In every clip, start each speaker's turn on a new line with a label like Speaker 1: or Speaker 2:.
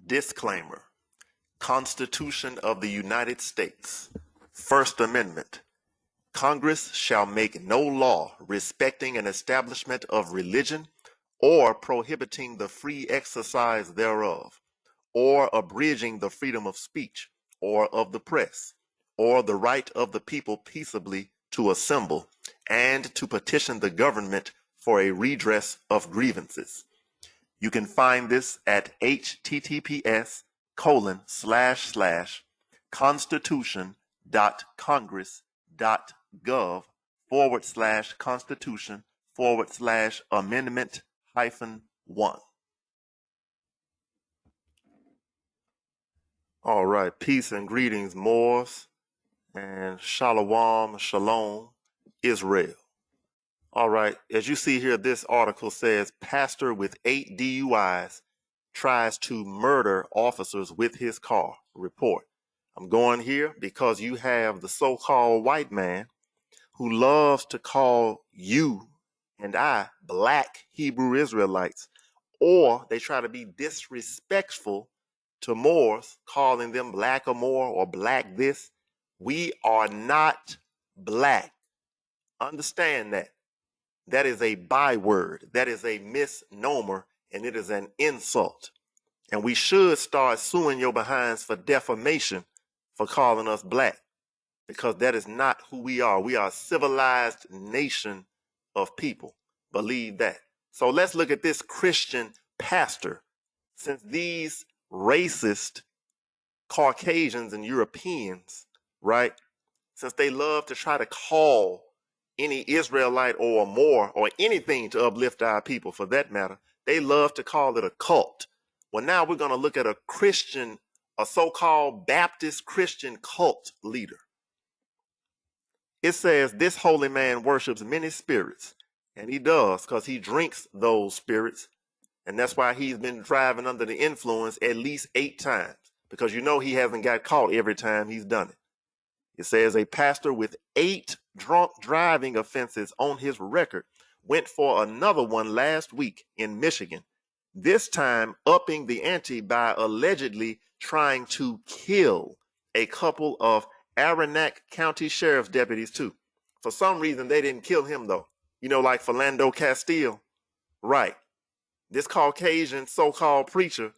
Speaker 1: Disclaimer. Constitution of the United States. First Amendment. Congress shall make no law respecting an establishment of religion or prohibiting the free exercise thereof, or abridging the freedom of speech or of the press, or the right of the people peaceably to assemble and to petition the government for a redress of grievances. You can find this at https://constitution.congress.gov/constitution/amendment-1. All right, peace and greetings, Moors, and shalom, Israel. All right, as you see here, this article says, pastor with 8 DUIs tries to murder officers with his car. Report. I'm going here because you have the so-called white man who loves to call you and I black Hebrew Israelites, or they try to be disrespectful to Moors, calling them black or more or black this. We are not black. Understand that. That is a byword. That is a misnomer, and it is an insult. And we should start suing your behinds for defamation for calling us black, because that is not who we are. We are a civilized nation of people. Believe that. So let's look at this Christian pastor. Since these racist Caucasians and Europeans, right, since they love to try to call any Israelite or more or anything to uplift our people for that matter, they love to call it a cult. Well, now we're going to look at a Christian, a so-called Baptist Christian cult leader. It says this holy man worships many spirits, and he does because he drinks those spirits, and that's why he's been driving under the influence at least 8 times, because you know he hasn't got caught every time he's done it. It says a pastor with 8 drunk driving offenses on his record went for another one last week in Michigan, this time upping the ante by allegedly trying to kill a couple of Aranac County Sheriff's deputies too. For some reason, they didn't kill him though. You know, like Philando Castile. Right. This Caucasian so-called preacher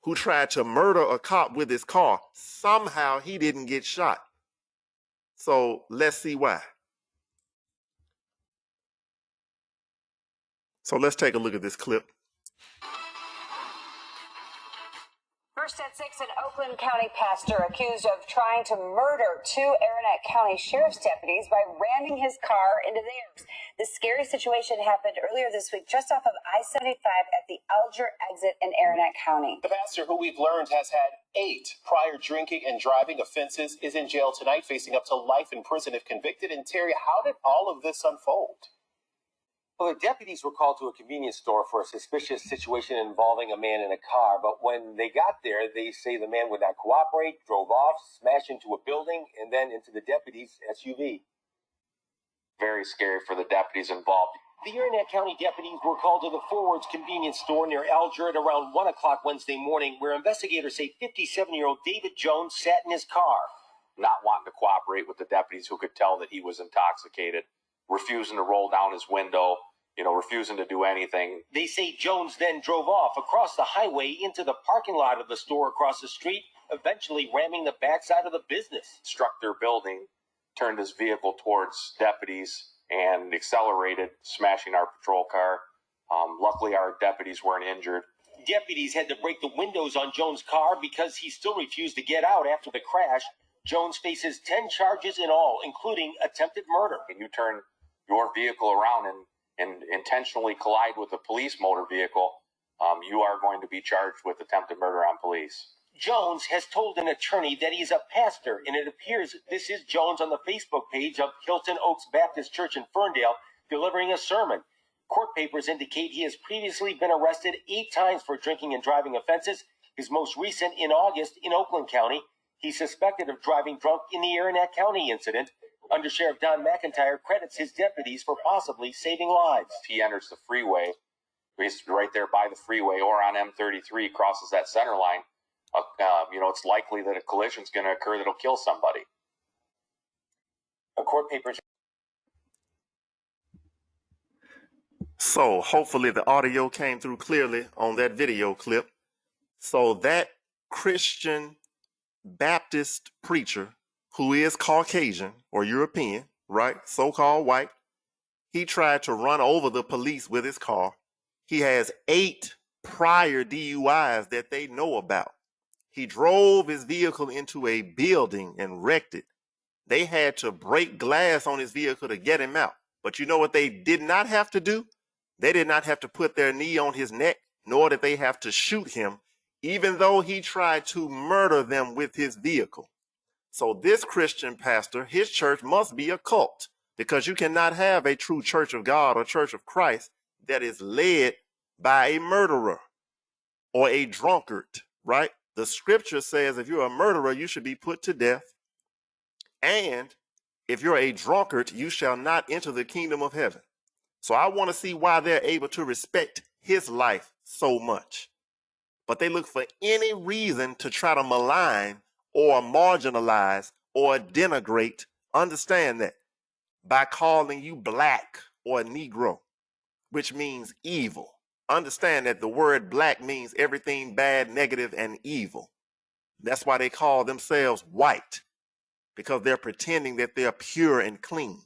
Speaker 1: who tried to murder a cop with his car, somehow he didn't get shot. So let's see why. So let's take a look at this clip.
Speaker 2: First at 6, an Oakland County pastor accused of trying to murder 2 Aranac County Sheriff's deputies by ramming his car into theirs. This scary situation happened earlier this week just off of I-75 at the Alger exit in Aranac County.
Speaker 3: The pastor, who we've learned has had 8 prior drinking and driving offenses, is in jail tonight, facing up to life in prison if convicted. And Terry, how did all of this unfold?
Speaker 4: Well, the deputies were called to a convenience store for a suspicious situation involving a man in a car. But when they got there, they say the man would not cooperate, drove off, smashed into a building, and then into the deputies' SUV.
Speaker 5: Very scary for the deputies involved.
Speaker 4: The Aranac County deputies were called to the Forwards convenience store near Alger at around 1 o'clock Wednesday morning, where investigators say 57-year-old David Jones sat in his car.
Speaker 5: Not wanting to cooperate with the deputies, who could tell that he was intoxicated, refusing to roll down his window, refusing to do anything.
Speaker 4: They say Jones then drove off across the highway into the parking lot of the store across the street, eventually ramming the backside of the business.
Speaker 5: Struck their building, turned his vehicle towards deputies, and accelerated, smashing our patrol car. Luckily, our deputies weren't injured.
Speaker 4: Deputies had to break the windows on Jones' car because he still refused to get out after the crash. Jones faces 10 charges in all, including attempted murder.
Speaker 5: And you turn your vehicle around and intentionally collide with a police motor vehicle, you are going to be charged with attempted murder on police.
Speaker 4: Jones has told an attorney that he's a pastor, and it appears this is Jones on the Facebook page of Hilton Oaks Baptist Church in Ferndale delivering a sermon. Court papers indicate he has previously been arrested 8 times for drinking and driving offenses, his most recent in August in Oakland County. He's suspected of driving drunk in the Aranac County incident. Undersheriff Don McIntyre credits his deputies for possibly saving lives.
Speaker 5: He enters the freeway He's right there by the freeway or on M33, crosses that center line. It's likely that a collision is going to occur that'll kill somebody.
Speaker 4: Court papers.
Speaker 1: So hopefully the audio came through clearly on that video clip. So that Christian Baptist preacher who is Caucasian or European, right? So-called white. He tried to run over the police with his car. He has 8 prior DUIs that they know about. He drove his vehicle into a building and wrecked it. They had to break glass on his vehicle to get him out. But you know what they did not have to do? They did not have to put their knee on his neck, nor did they have to shoot him, even though he tried to murder them with his vehicle. So this Christian pastor, his church must be a cult, because you cannot have a true church of God or church of Christ that is led by a murderer or a drunkard, right? The scripture says if you're a murderer, you should be put to death. And if you're a drunkard, you shall not enter the kingdom of heaven. So I want to see why they're able to respect his life so much. But they look for any reason to try to malign or marginalize or denigrate. Understand that, by calling you black or Negro, which means evil. Understand that the word black means everything bad, negative, and evil. That's why they call themselves white, because they're pretending that they're pure and clean,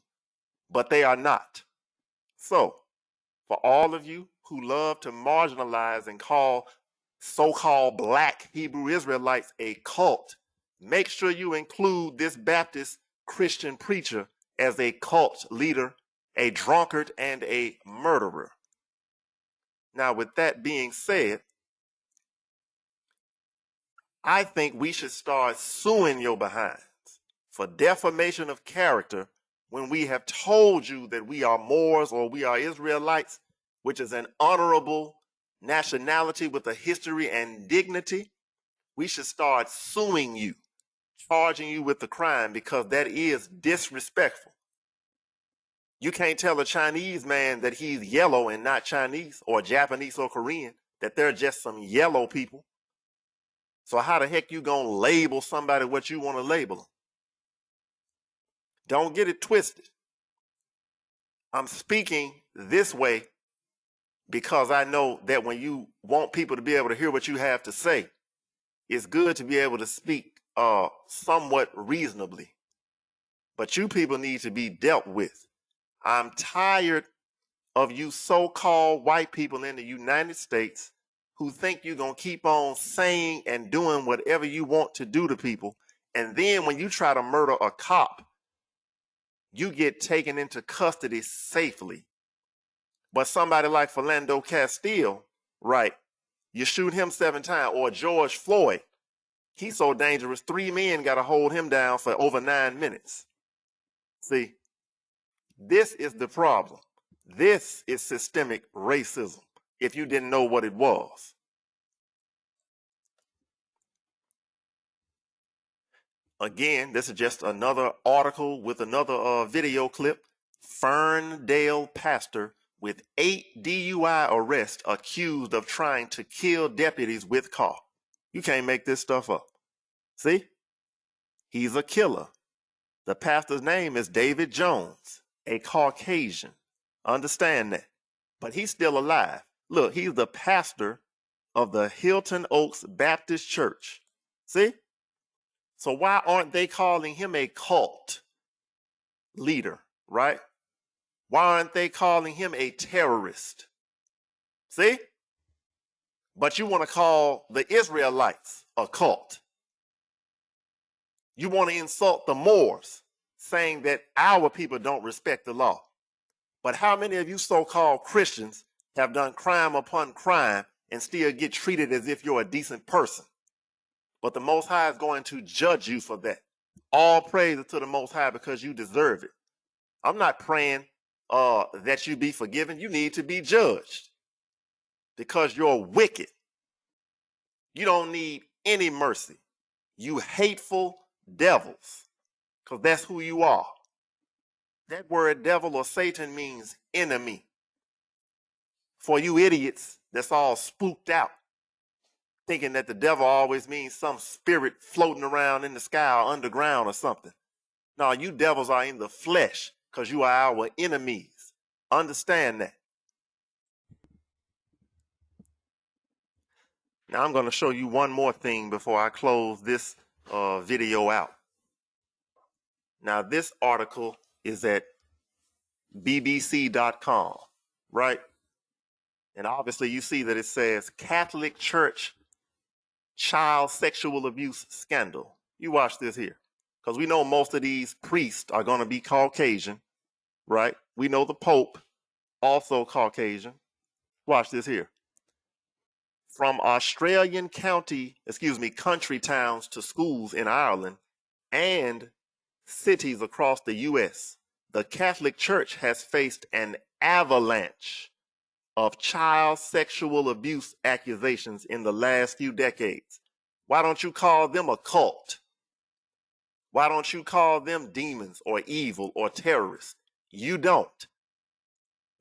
Speaker 1: but they are not. So, for all of you who love to marginalize and call so-called black Hebrew Israelites a cult, make sure you include this Baptist Christian preacher as a cult leader, a drunkard, and a murderer. Now, with that being said, I think we should start suing your behinds for defamation of character when we have told you that we are Moors or we are Israelites, which is an honorable nationality with a history and dignity. We should start suing you, charging you with the crime, because that is disrespectful. You can't tell a Chinese man that he's yellow and not Chinese, or Japanese or Korean, that they're just some yellow people. So how the heck you gonna label somebody what you want to label them? Don't get it twisted. I'm speaking this way because I know that when you want people to be able to hear what you have to say, it's good to be able to speak somewhat reasonably. But you people need to be dealt with. I'm tired of you so-called white people in the United States who think you're going to keep on saying and doing whatever you want to do to people. And then when you try to murder a cop, you get taken into custody safely. But somebody like Philando Castile, right, you shoot him 7 times, or George Floyd, he's so dangerous, 3 men got to hold him down for over 9 minutes. See, this is the problem. This is systemic racism, if you didn't know what it was. Again, this is just another article with another video clip. Ferndale pastor with 8 DUI arrests accused of trying to kill deputies with car. You can't make this stuff up. See? He's a killer. The pastor's name is David Jones, a Caucasian. Understand that. But he's still alive. Look, he's the pastor of the Hilton Oaks Baptist Church. See? So why aren't they calling him a cult leader, right? Why aren't they calling him a terrorist? See? But you want to call the Israelites a cult. You want to insult the Moors, saying that our people don't respect the law. But how many of you so-called Christians have done crime upon crime and still get treated as if you're a decent person? But the Most High is going to judge you for that. All praise to the Most High, because you deserve it. I'm not praying that you be forgiven. You need to be judged because you're wicked. You don't need any mercy. You hateful devils, because that's who you are. That word devil or Satan means enemy. For you idiots that's all spooked out, thinking that the devil always means some spirit floating around in the sky or underground or something. No, you devils are in the flesh because you are our enemies. Understand that. Now I'm going to show you one more thing before I close this video out. Now this article is at bbc.com, right? And obviously you see that it says Catholic Church child sexual abuse scandal. You watch this here, because we know most of these priests are going to be Caucasian, right? We know the Pope, also Caucasian. Watch this here. From Australian country towns to schools in Ireland and cities across the U.S., the Catholic Church has faced an avalanche of child sexual abuse accusations in the last few decades. Why don't you call them a cult? Why don't you call them demons or evil or terrorists? You don't.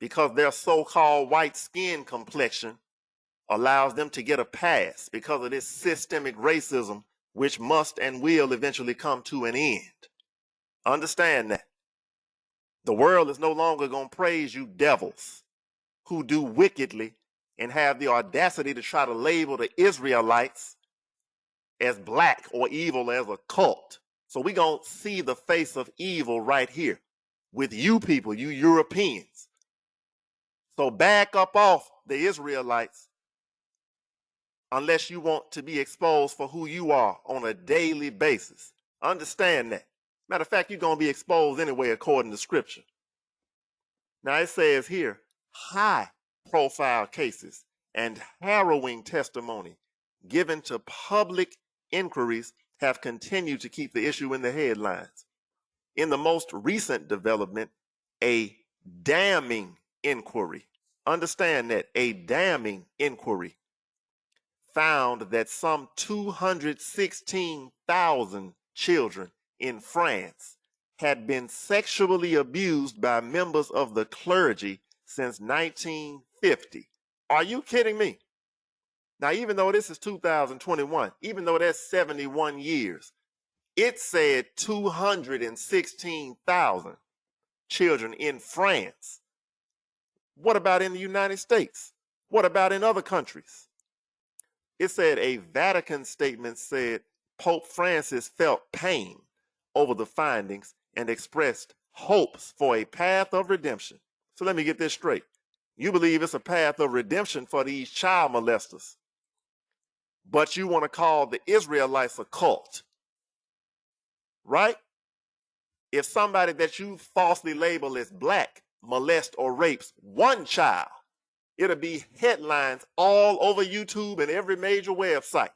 Speaker 1: Because their so-called white skin complexion allows them to get a pass because of this systemic racism, which must and will eventually come to an end. Understand that. The world is no longer going to praise you devils who do wickedly and have the audacity to try to label the Israelites as black or evil as a cult. So we're going to see the face of evil right here with you people, you Europeans. So back up off the Israelites unless you want to be exposed for who you are on a daily basis. Understand that. Matter of fact, you're going to be exposed anyway according to Scripture. Now it says here, high-profile cases and harrowing testimony given to public inquiries have continued to keep the issue in the headlines. In the most recent development, a damning inquiry, understand that, a damning inquiry found that some 216,000 children in France had been sexually abused by members of the clergy since 1950. Are you kidding me? Now, even though this is 2021, even though that's 71 years, it said 216,000 children in France. What about in the United States? What about in other countries? It said a Vatican statement said Pope Francis felt pain over the findings and expressed hopes for a path of redemption. So let me get this straight. You believe it's a path of redemption for these child molesters, but you want to call the Israelites a cult, right? If somebody that you falsely label as black molests or rapes one child, it'll be headlines all over YouTube and every major website,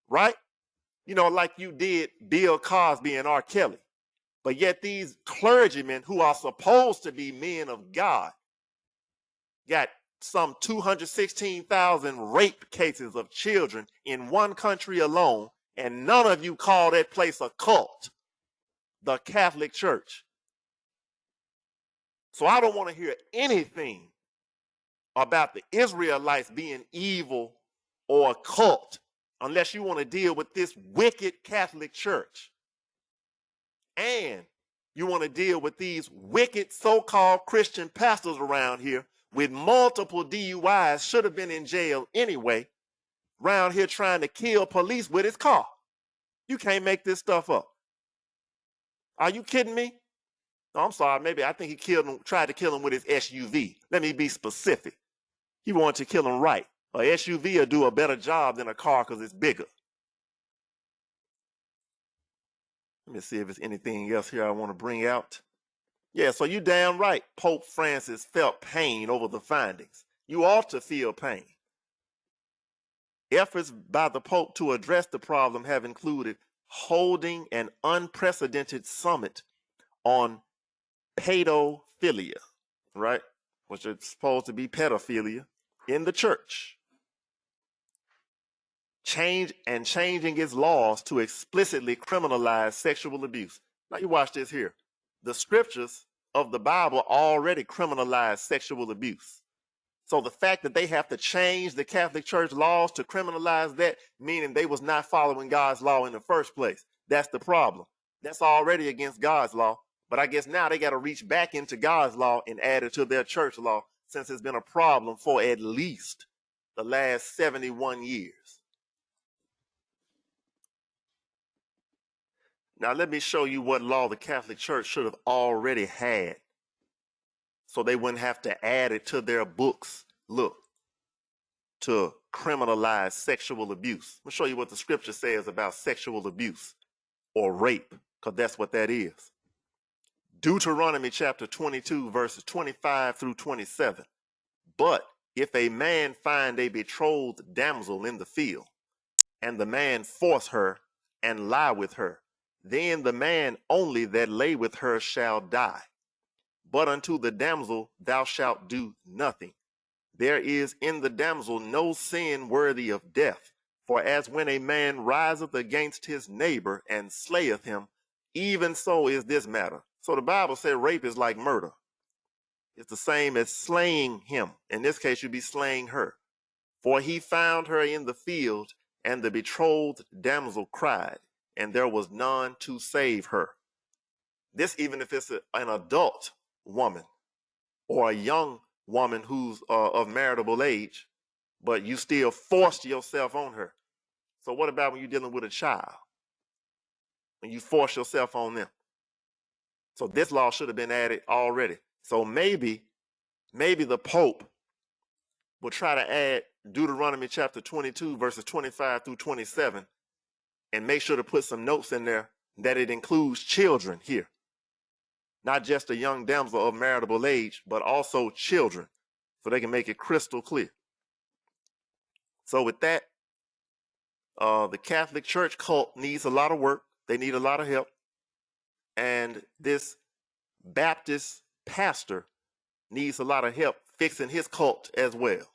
Speaker 1: right? You know, like you did Bill Cosby and R. Kelly. But yet these clergymen who are supposed to be men of God got some 216,000 rape cases of children in one country alone, and none of you call that place a cult, the Catholic Church. So I don't want to hear anything about the Israelites being evil or a cult unless you want to deal with this wicked Catholic Church. And you want to deal with these wicked so-called Christian pastors around here with multiple DUIs, should have been in jail anyway, around here trying to kill police with his car. You can't make this stuff up. Are you kidding me? No, I'm sorry. Maybe I think he tried to kill him with his SUV. Let me be specific. He wanted to kill him right. A SUV will do a better job than a car because it's bigger. Let me see if there's anything else here I want to bring out. Yeah, so you damn right. Pope Francis felt pain over the findings. You ought to feel pain. Efforts by the Pope to address the problem have included holding an unprecedented summit on pedophilia, right? Which is supposed to be pedophilia in the church. Changing its laws to explicitly criminalize sexual abuse. Now you watch this here. The scriptures of the Bible already criminalize sexual abuse. So the fact that they have to change the Catholic Church laws to criminalize that, meaning they was not following God's law in the first place. That's the problem. That's already against God's law. But I guess now they got to reach back into God's law and add it to their church law, since it's been a problem for at least the last 71 years. Now let me show you what law the Catholic Church should have already had, so they wouldn't have to add it to their books. Look, to criminalize sexual abuse. I'll show you what the scripture says about sexual abuse or rape, because that's what that is. Deuteronomy chapter 22, verses 25 through 27. But if a man find a betrothed damsel in the field, and the man force her and lie with her, then the man only that lay with her shall die. But unto the damsel thou shalt do nothing. There is in the damsel no sin worthy of death. For as when a man riseth against his neighbor and slayeth him, even so is this matter. So the Bible said rape is like murder. It's the same as slaying him. In this case, you'd be slaying her. For he found her in the field, and the betrothed damsel cried, and there was none to save her. This even if it's an adult woman or a young woman who's of marriageable age, but you still forced yourself on her. So what about when you're dealing with a child? When you force yourself on them? So this law should have been added already. So maybe the Pope will try to add Deuteronomy chapter 22, verses 25 through 27, and make sure to put some notes in there that it includes children here. Not just a young damsel of marriageable age, but also children, so they can make it crystal clear. So with that, the Catholic Church cult needs a lot of work. They need a lot of help. And this Baptist pastor needs a lot of help fixing his cult as well.